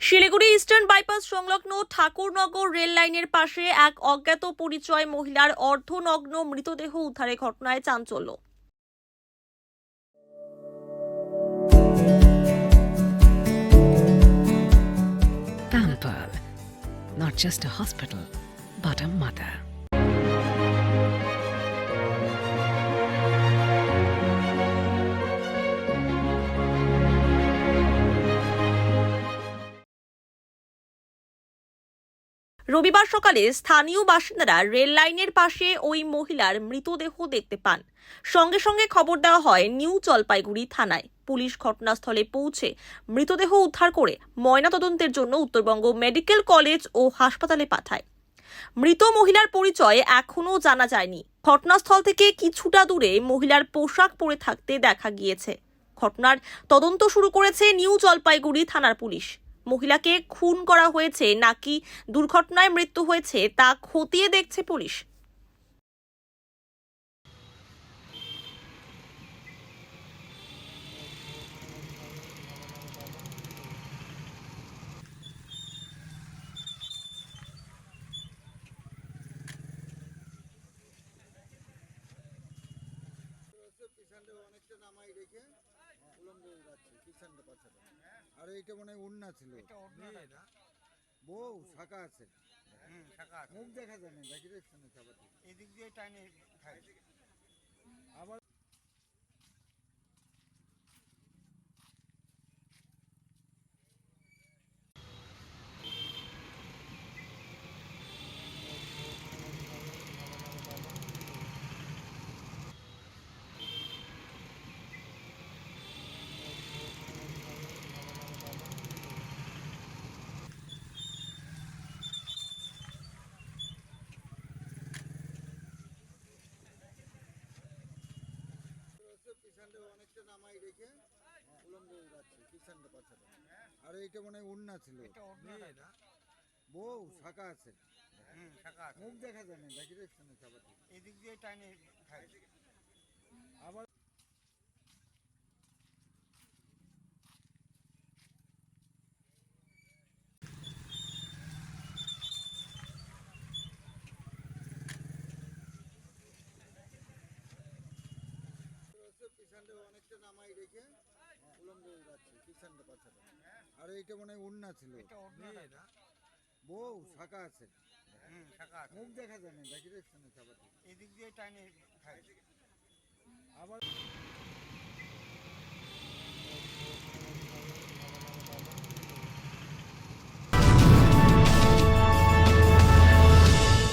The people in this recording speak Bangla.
শিলিগুড়ি ইস্টার্ন বাইপাস সংলগ্ন ঠাকুরনগর রেল লাইনের পাশে এক অজ্ঞাত পরিচয় মহিলার অর্ধনগ্ন মৃতদেহ উদ্ধারের ঘটনায় চাঞ্চল্য। Pamper, not just a hospital, but a mother. রবিবার সকালে স্থানীয় বাসিন্দারা রেল লাইনের পাশে ওই মহিলার মৃতদেহ দেখতে পান। সঙ্গে সঙ্গে খবর দেওয়া হয় নিউ জলপাইগুড়ি থানায়। পুলিশ ঘটনাস্থলে পৌঁছে মৃতদেহ উদ্ধার করে ময়নাতদন্তের জন্য উত্তরবঙ্গ মেডিকেল কলেজ ও হাসপাতালে পাঠায়। মৃত মহিলার পরিচয় এখনও জানা যায়নি। ঘটনাস্থল থেকে কিছুটা দূরে মহিলার পোশাক পরে থাকতে দেখা গিয়েছে। ঘটনার তদন্ত শুরু করেছে নিউ জলপাইগুড়ি থানার পুলিশ। মহিলাকে খুন করা হয়েছে নাকি দুর্ঘটনায় মৃত্যু হয়েছে তা খতিয়ে দেখছে পুলিশ। পিছনটা অনেকটা নামাই রেখে উলম্ব যাচ্ছে পিছনটা পাছাটা। আর এইটা মনে হয় উন্না ছিল, বউ শাখা আছে, মুখ দেখা যায় না, দেখি দেখছেন চাপাতি এদিক দিয়ে টাইনে খায়। আবার পিছনটা অনেকটা নামাই রেখে উলম্ব যাচ্ছে পিছনটা পাছাটা। আর এইটা মনে হয় উন্না ছিল, বউ শাখা আছে, মুখ দেখা যায় না, দেখি দেখছেন চাপাতি এদিক দিয়ে টাইনে খায়। আবার পিছনটা অনেকটা নামাই রেখে উলম্ব যাচ্ছে পিছনটা পাছাটা। আর এইটা মনে হয় উন্না ছিল, বউ শাখা আছে, মুখ দেখা যায় না, দেখি দেখছেন চাপাতি এদিক দিয়ে টাইনে খায়। আবার